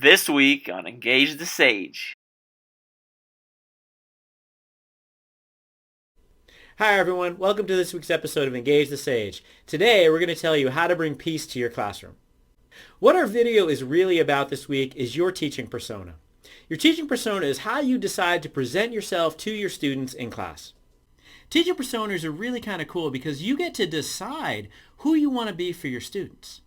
This week on Engage the Sage. Hi everyone, welcome to this week's episode of Engage the Sage. Today we're going to tell you how to bring peace to your classroom. What our video is really about this week is your teaching persona. Your teaching persona is how you decide to present yourself to your students in class. Teaching personas are really kind of cool because you get to decide who you want to be for your students.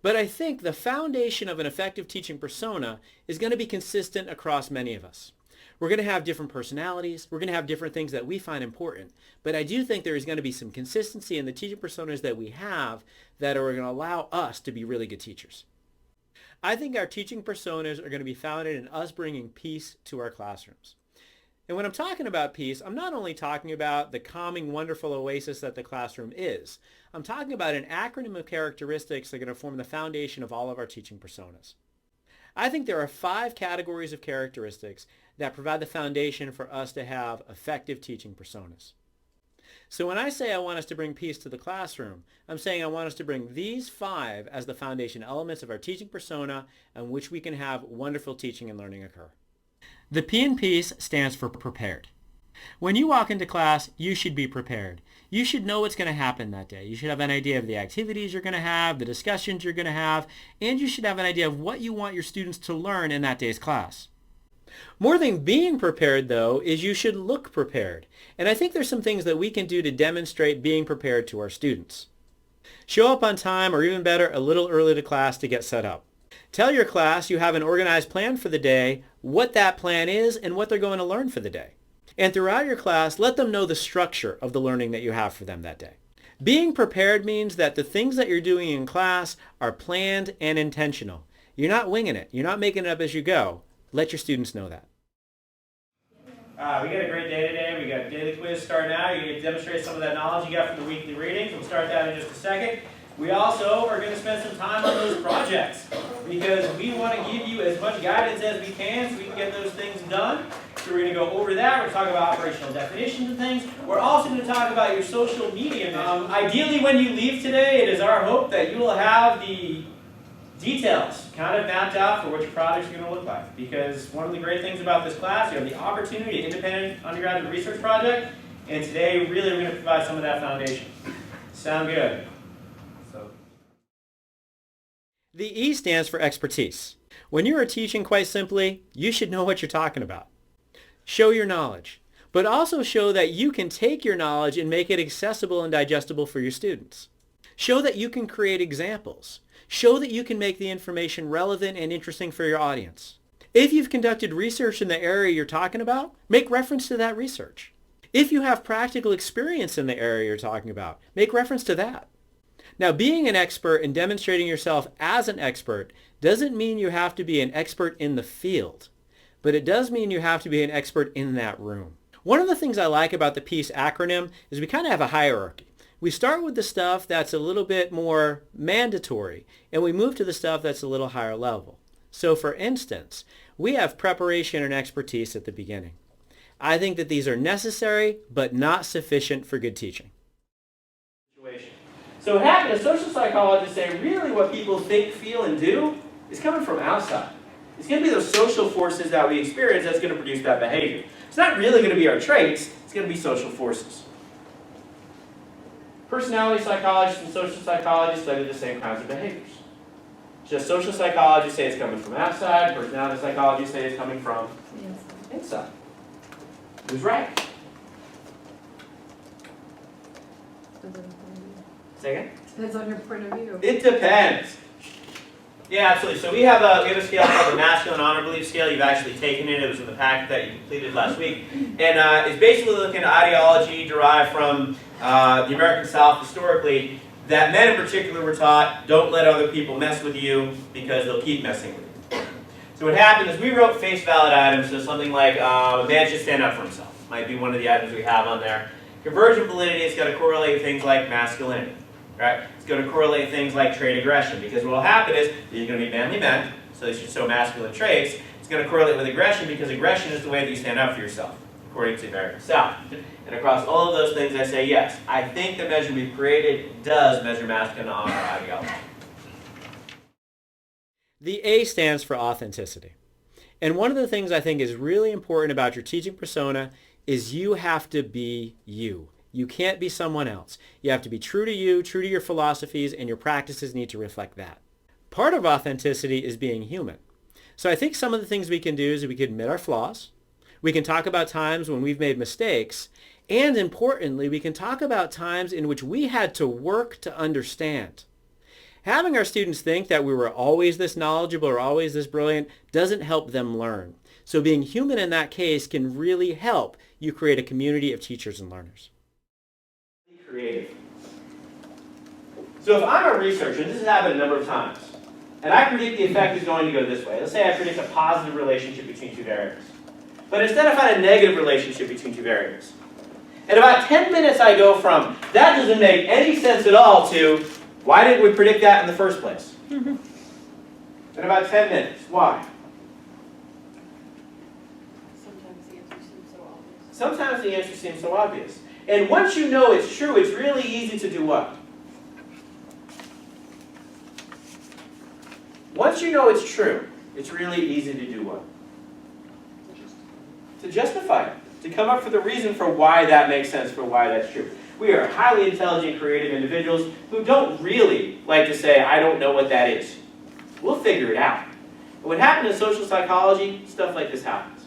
But I think the foundation of an effective teaching persona is going to be consistent across many of us. We're going to have different personalities. We're going to have different things that we find important. But I do think there is going to be some consistency in the teaching personas that we have that are going to allow us to be really good teachers. I think our teaching personas are going to be founded in us bringing peace to our classrooms. And when I'm talking about peace, I'm not only talking about the calming, wonderful oasis that the classroom is. I'm talking about an acronym of characteristics that are going to form the foundation of all of our teaching personas. I think there are 5 categories of characteristics that provide the foundation for us to have effective teaching personas. So when I say I want us to bring peace to the classroom, I'm saying I want us to bring these 5 as the foundation elements of our teaching persona on which we can have wonderful teaching and learning occur. The P in peace stands for prepared. When you walk into class, you should be prepared. You should know what's going to happen that day. You should have an idea of the activities you're going to have, the discussions you're going to have, and you should have an idea of what you want your students to learn in that day's class. More than being prepared, though, is you should look prepared. And I think there's some things that we can do to demonstrate being prepared to our students. Show up on time, or even better, a little early to class to get set up. Tell your class you have an organized plan for the day, what that plan is, and what they're going to learn for the day. And throughout your class, let them know the structure of the learning that you have for them that day. Being prepared means that the things that you're doing in class are planned and intentional. You're not winging it. You're not making it up as you go. Let your students know that. We got a great day today. We got daily quiz starting out. You get to demonstrate some of that knowledge you got from the weekly readings. We'll start that in just a second. We also are going to spend some time on those projects because we want to give you as much guidance as we can so we can get those things done. So we're going to go over that. We're going to talk about operational definitions and things. We're also going to talk about your social media. Ideally, when you leave today, it is our hope that you will have the details kind of mapped out for what your projects are going to look like. Because one of the great things about this class, you have the opportunity to independent undergraduate research project. And today, really, we're going to provide some of that foundation. Sound good? The E stands for expertise. When you are teaching, quite simply, you should know what you're talking about. Show your knowledge, but also show that you can take your knowledge and make it accessible and digestible for your students. Show that you can create examples. Show that you can make the information relevant and interesting for your audience. If you've conducted research in the area you're talking about, make reference to that research. If you have practical experience in the area you're talking about, make reference to that. Now, being an expert and demonstrating yourself as an expert doesn't mean you have to be an expert in the field, but it does mean you have to be an expert in that room. One of the things I like about the PEACE acronym is we kind of have a hierarchy. We start with the stuff that's a little bit more mandatory, and we move to the stuff that's a little higher level. So, for instance, we have preparation and expertise at the beginning. I think that these are necessary, but not sufficient for good teaching. So what happened is social psychologists say really what people think, feel, and do is coming from outside. It's going to be those social forces that we experience that's going to produce that behavior. It's not really going to be our traits, it's going to be social forces. Personality psychologists and social psychologists study the same kinds of behaviors. Just social psychologists say it's coming from outside, personality psychologists say it's coming from inside. Who's right? Say again? Depends on your point of view. It depends. Yeah, absolutely. So we have a scale called the Masculine Honor Belief Scale. You've actually taken it. It was in the packet that you completed last week. And it's basically looking at ideology derived from the American South historically, that men in particular were taught, don't let other people mess with you because they'll keep messing with you. So what happened is we wrote face valid items, so something like a man should stand up for himself. Might be one of the items we have on there. Convergent validity is going to correlate with things like masculinity. Right? It's going to correlate things like trait aggression, because what will happen is these are going to be manly men, so they should show masculine traits. It's going to correlate with aggression because aggression is the way that you stand up for yourself, according to American South. And across all of those things, I say yes. I think the measure we've created does measure masculine honor ideology. The A stands for authenticity. And one of the things I think is really important about your teaching persona is you have to be you. You can't be someone else. You have to be true to you, true to your philosophies, and your practices need to reflect that. Part of authenticity is being human. So I think some of the things we can do is we can admit our flaws. We can talk about times when we've made mistakes. And importantly, we can talk about times in which we had to work to understand. Having our students think that we were always this knowledgeable or always this brilliant doesn't help them learn. So being human in that case can really help you create a community of teachers and learners. Creative. So if I'm a researcher, and this has happened a number of times, and I predict the effect is going to go this way. Let's say I predict a positive relationship between two variables. But instead I find a negative relationship between two variables. In about 10 minutes I go from, that doesn't make any sense at all, to, why didn't we predict that in the first place? In about 10 minutes. Why? Sometimes the answer seems so obvious. Sometimes the answer seems so obvious. And once you know it's true, it's really easy to do what? Once you know it's true, it's really easy to do what? To justify it. To come up with a reason for why that makes sense, for why that's true. We are highly intelligent, creative individuals who don't really like to say, I don't know what that is. We'll figure it out. And what happened in social psychology, stuff like this happens.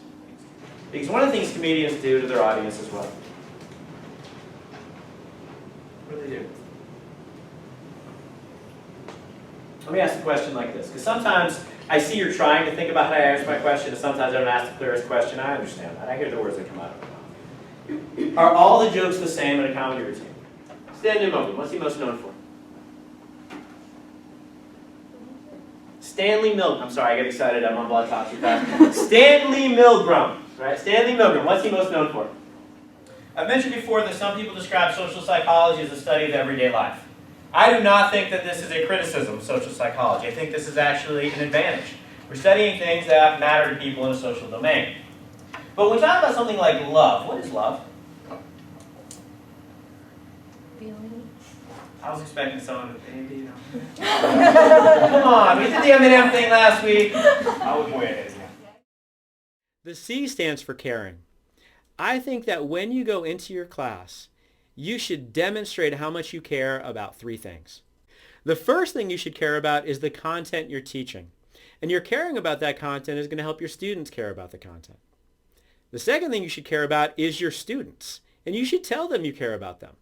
Because one of the things comedians do to their audience as well. What do they do? Let me ask a question like this, because sometimes I see you're trying to think about how to answer my question, and sometimes I don't ask the clearest question. I understand that. I hear the words that come out of my mouth. Are all the jokes the same in a comedy routine? Stanley Milgram, what's he most known for? Stanley Milgram. I'm sorry, I get excited. I'm on Blood Talk too fast. Stanley Milgram. Right? Stanley Milgram. What's he most known for? I mentioned before that some people describe social psychology as a study of everyday life. I do not think that this is a criticism of social psychology. I think this is actually an advantage. We're studying things that matter to people in a social domain. But when we talk about something like love, what is love? Feeling. I was expecting someone to think, you know. Come on, we did the M&M thing last week. I was way ahead. The C stands for caring. I think that when you go into your class, you should demonstrate how much you care about three things. The first thing you should care about is the content you're teaching. And your caring about that content is going to help your students care about the content. The second thing you should care about is your students. And you should tell them you care about them.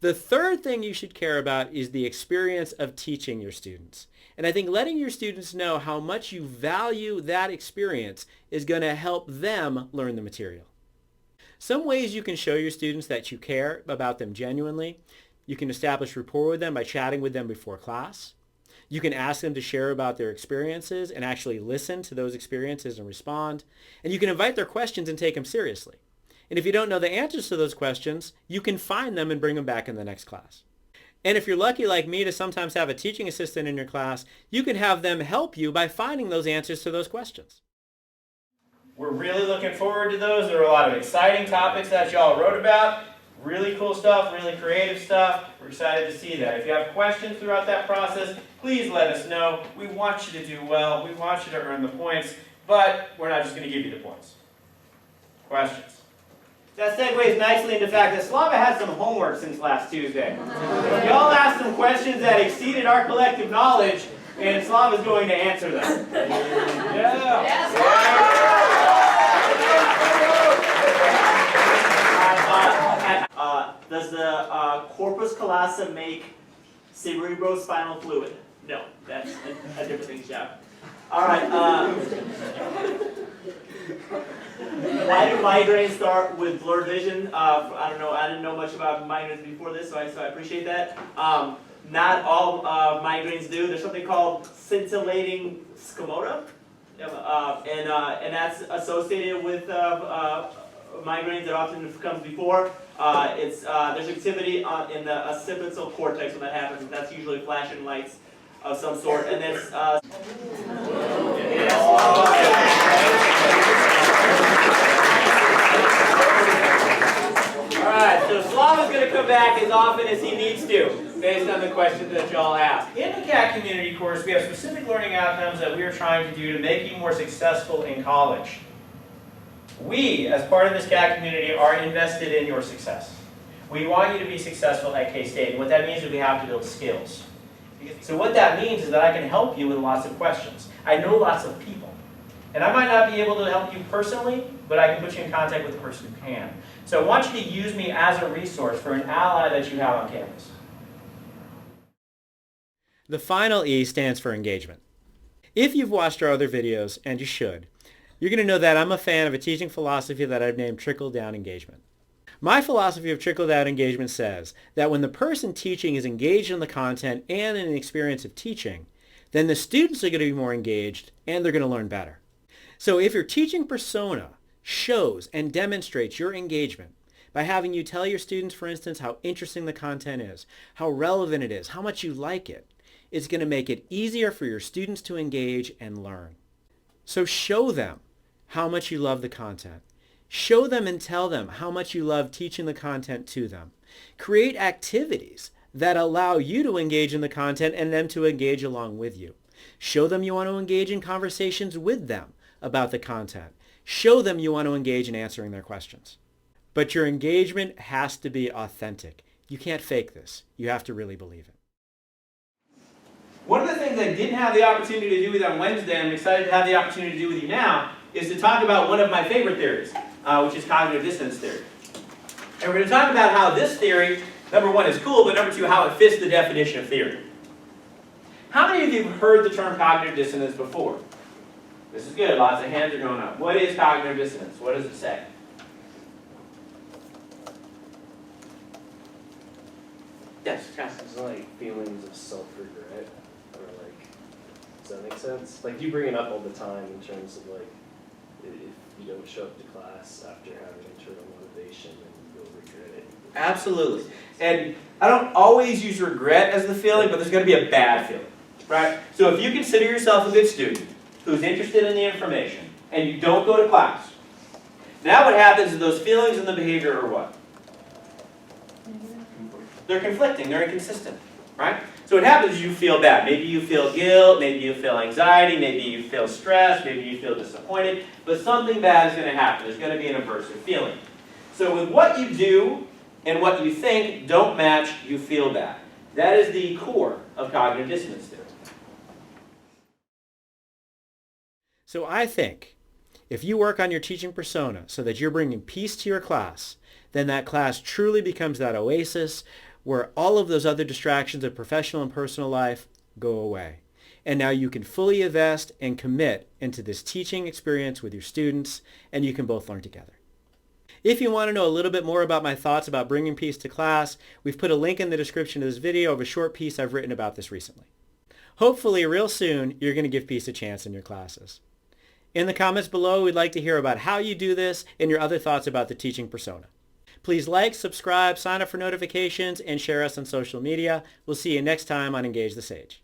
The third thing you should care about is the experience of teaching your students. And I think letting your students know how much you value that experience is going to help them learn the material. Some ways you can show your students that you care about them genuinely. You can establish rapport with them by chatting with them before class. You can ask them to share about their experiences and actually listen to those experiences and respond. And you can invite their questions and take them seriously. And if you don't know the answers to those questions, you can find them and bring them back in the next class. And if you're lucky like me to sometimes have a teaching assistant in your class, you can have them help you by finding those answers to those questions. We're really looking forward to those. There are a lot of exciting topics that y'all wrote about. Really cool stuff, really creative stuff. We're excited to see that. If you have questions throughout that process, please let us know. We want you to do well. We want you to earn the points, but we're not just going to give you the points. Questions? That segues nicely into the fact that Slava had some homework since last Tuesday. Y'all asked some questions that exceeded our collective knowledge, and Slava's going to answer them. Does the corpus callosum make cerebrospinal fluid? No, that's a different thing, Jeff. All right. Why do migraines start with blurred vision? I don't know. I didn't know much about migraines before this, so I appreciate that. Not all migraines do. There's something called scintillating schemata, and that's associated with migraines that often comes before. There's activity in the occipital cortex when that happens, and that's usually flashing lights of some sort, and that's Alright, so Slava Alva's going to come back as often as he needs to, based on the questions that y'all ask. In the CAT community course, we have specific learning outcomes that we are trying to do to make you more successful in college. We, as part of this CAT community, are invested in your success. We want you to be successful at K-State, and what that means is we have to build skills. So what that means is that I can help you with lots of questions. I know lots of people. And I might not be able to help you personally, but I can put you in contact with the person who can. So I want you to use me as a resource for an ally that you have on campus. The final E stands for engagement. If you've watched our other videos, and you should, you're going to know that I'm a fan of a teaching philosophy that I've named trickle-down engagement. My philosophy of trickle-down engagement says that when the person teaching is engaged in the content and in the experience of teaching, then the students are going to be more engaged and they're going to learn better. So if your teaching persona shows and demonstrates your engagement by having you tell your students, for instance, how interesting the content is, how relevant it is, how much you like it, it's going to make it easier for your students to engage and learn. So show them how much you love the content. Show them and tell them how much you love teaching the content to them. Create activities that allow you to engage in the content and them to engage along with you. Show them you want to engage in conversations with them about the content. Show them you want to engage in answering their questions. But your engagement has to be authentic. You can't fake this. You have to really believe it. One of the things I didn't have the opportunity to do with you on Wednesday, and I'm excited to have the opportunity to do with you now, is to talk about one of my favorite theories, which is cognitive dissonance theory. And we're going to talk about how this theory, number one, is cool, but number two, how it fits the definition of theory. How many of you have heard the term cognitive dissonance before? This is good. Lots of hands are going up. What is cognitive dissonance? What does it say? Yes, Cass. It's like feelings of self-regret, or like, does that make sense? Like, you bring it up all the time in terms of like, if you don't show up to class after having internal motivation, then you'll regret it. Absolutely. And I don't always use regret as the feeling, but there's going to be a bad feeling, right? So if you consider yourself a good student who's interested in the information, and you don't go to class, now what happens is those feelings and the behavior are what? They're conflicting, they're inconsistent, right? So what happens is you feel bad. Maybe you feel guilt, maybe you feel anxiety, maybe you feel stress, maybe you feel disappointed, but something bad is going to happen. There's going to be an aversive feeling. So with what you do and what you think don't match, you feel bad. That is the core of cognitive dissonance theory. So I think if you work on your teaching persona so that you're bringing peace to your class, then that class truly becomes that oasis where all of those other distractions of professional and personal life go away. And now you can fully invest and commit into this teaching experience with your students, and you can both learn together. If you want to know a little bit more about my thoughts about bringing peace to class, we've put a link in the description of this video of a short piece I've written about this recently. Hopefully, real soon, you're going to give peace a chance in your classes. In the comments below, we'd like to hear about how you do this and your other thoughts about the teaching persona. Please like, subscribe, sign up for notifications, and share us on social media. We'll see you next time on Engage the Sage.